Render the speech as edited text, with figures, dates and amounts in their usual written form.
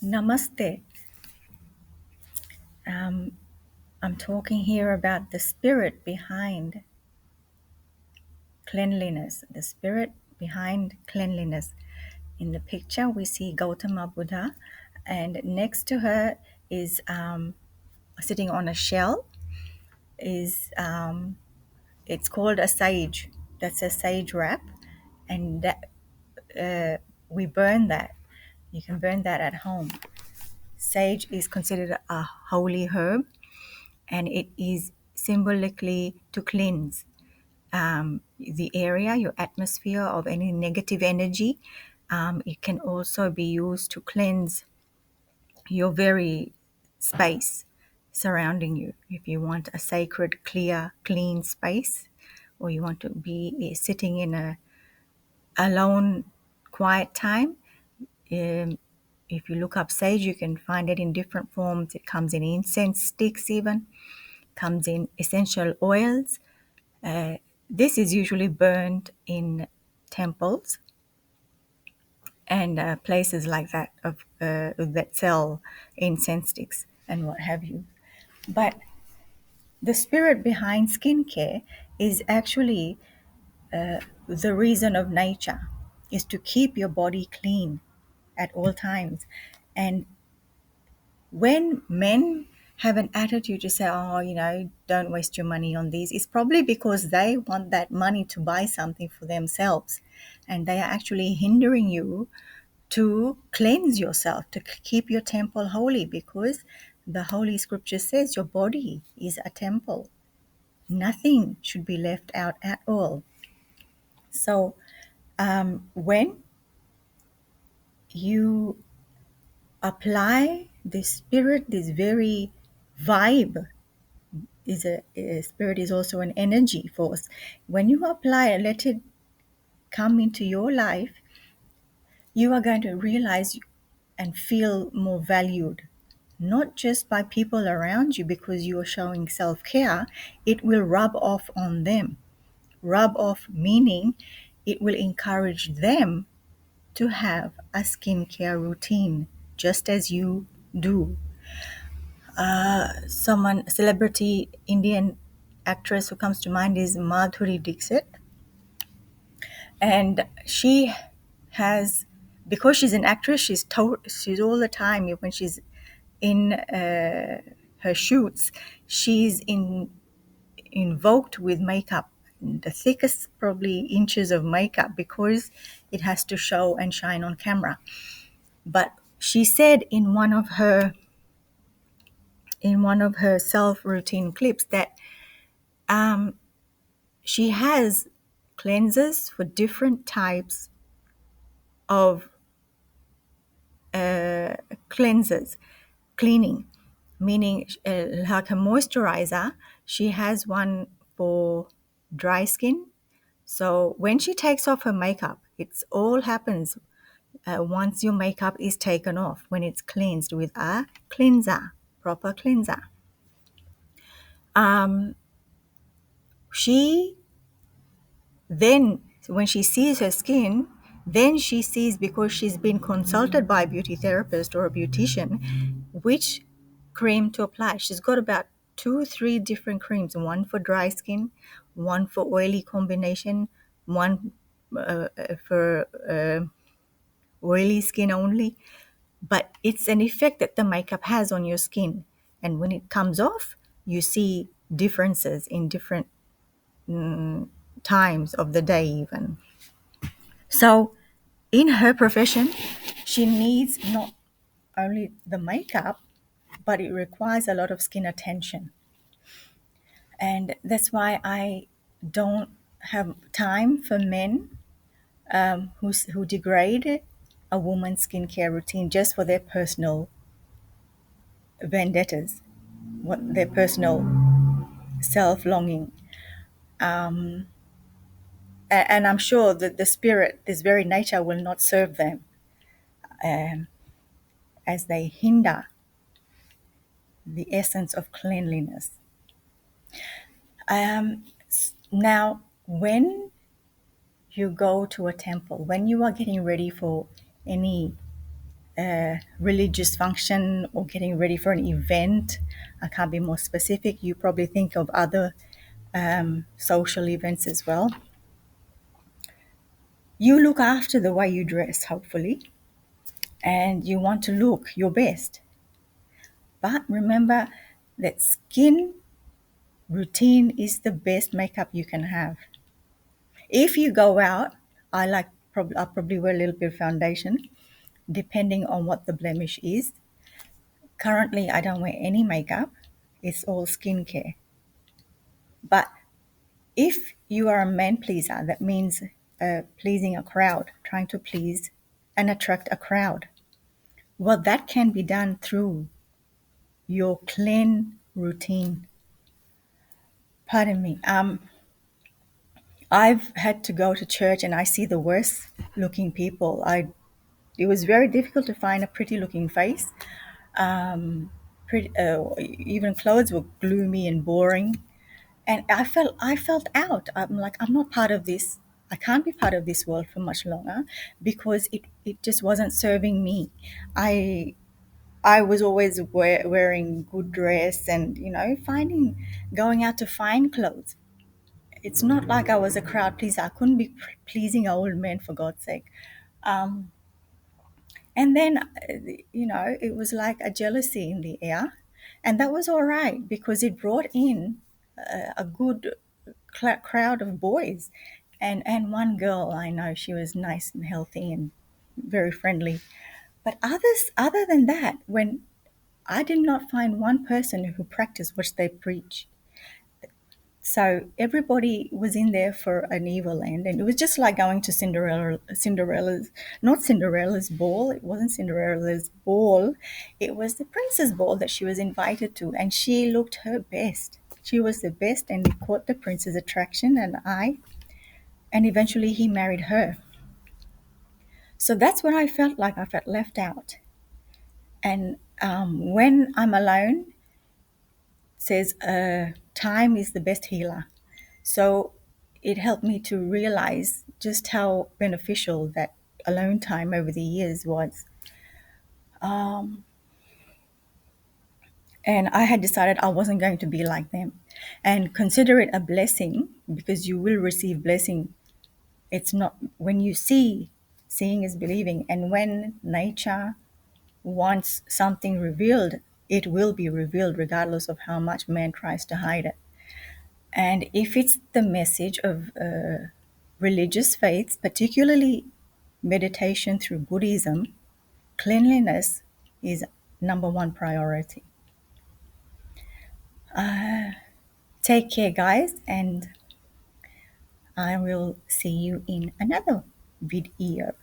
Namaste. Um, I'm talking here about the spirit behind cleanliness. The spirit behind cleanliness. In the picture, we see Gautama Buddha, and next to her is sitting on a shell. Is It's called a sage. That's a sage wrap, and we burn that. You can burn that at home. Sage is considered a holy herb, and it is symbolically to cleanse the area, your atmosphere of any negative energy. It can also be used to cleanse your very space surrounding you. If you want a sacred, clear, clean space, or you want to be sitting in a alone, quiet time, um, if you look up sage, you can find it in different forms. It comes in incense sticks, even comes in essential oils. This is usually burned in temples and places like that that sell incense sticks and what have you. But the spirit behind skincare is actually the reason of nature is to keep your body clean at all times. And when men have an attitude to say, oh, don't waste your money on these, it's probably because they want that money to buy something for themselves. And they are actually hindering you to cleanse yourself, to keep your temple holy, because the Holy Scripture says your body is a temple. Nothing should be left out at all. So when you apply this spirit, this very vibe, a spirit is also an energy force. When you apply it, let it come into your life, you are going to realize and feel more valued, not just by people around you because you are showing self-care. It will rub off on them. Rub off meaning it will encourage them to have a skincare routine just as you do. Someone, celebrity Indian actress who comes to mind is Madhuri Dixit. And she has, because she's an actress, she's all the time, when she's in her shoots, she's invoked with makeup, the thickest probably inches of makeup, because it has to show and shine on camera. But she said in one of her self routine clips that she has cleansers for different types of cleansers, cleaning, meaning like a moisturizer. She has one for dry skin. So when she takes off her makeup, it's all happens once your makeup is taken off, when it's cleansed with a cleanser, proper cleanser. She then, when she sees her skin, then she sees, because she's been consulted by a beauty therapist or a beautician, which cream to apply. She's got about 2 3 different creams, one for dry skin, one for oily combination, one for oily skin only. But it's an effect that the makeup has on your skin, and when it comes off, you see differences in different times of the day even. So in her profession, she needs not only the makeup, but it requires a lot of skin attention. And that's why I don't have time for men who degrade a woman's skincare routine just for their personal vendettas, what their personal self-longing. And I'm sure that the spirit, this very nature, will not serve them as they hinder the essence of cleanliness. Now, when you go to a temple, when you are getting ready for any religious function or getting ready for an event. I can't be more specific. You probably think of other social events as well. You look after the way you dress, hopefully, and you want to look your best. But remember that skin routine is the best makeup you can have. If you go out, I probably wear a little bit of foundation, depending on what the blemish is. Currently, I don't wear any makeup. It's all skincare. But if you are a man pleaser, that means pleasing a crowd, trying to please and attract a crowd. Well, that can be done through your clean routine. Pardon me. I've had to go to church and I see the worst looking people. It was very difficult to find a pretty looking face. Even clothes were gloomy and boring, and I felt out. I'm like, I'm not part of this. I can't be part of this world for much longer because it just wasn't serving me. I I was always wearing good dress and finding going out to find clothes. It's not like I was a crowd pleaser. I couldn't be pleasing old men for God's sake. Um, and then, it was like a jealousy in the air. And that was all right because it brought in a good crowd of boys. And one girl I know, she was nice and healthy and very friendly. But other than that, when I did not find one person who practiced what they preach. So everybody was in there for an evil end, and it was just like going to not Cinderella's ball. It wasn't Cinderella's ball. It was the princess ball that she was invited to, and she looked her best. She was the best, and it caught the prince's attraction and eye, and eventually he married her. So that's what I felt like. I felt left out. And when I'm alone, says time is the best healer. So it helped me to realize just how beneficial that alone time over the years was. And I had decided I wasn't going to be like them and consider it a blessing because you will receive blessing. It's not when you see, seeing is believing. And when nature wants something revealed, it will be revealed regardless of how much man tries to hide it. And if it's the message of religious faiths, particularly meditation through Buddhism, cleanliness is number one priority. Take care, guys, and I will see you in another video.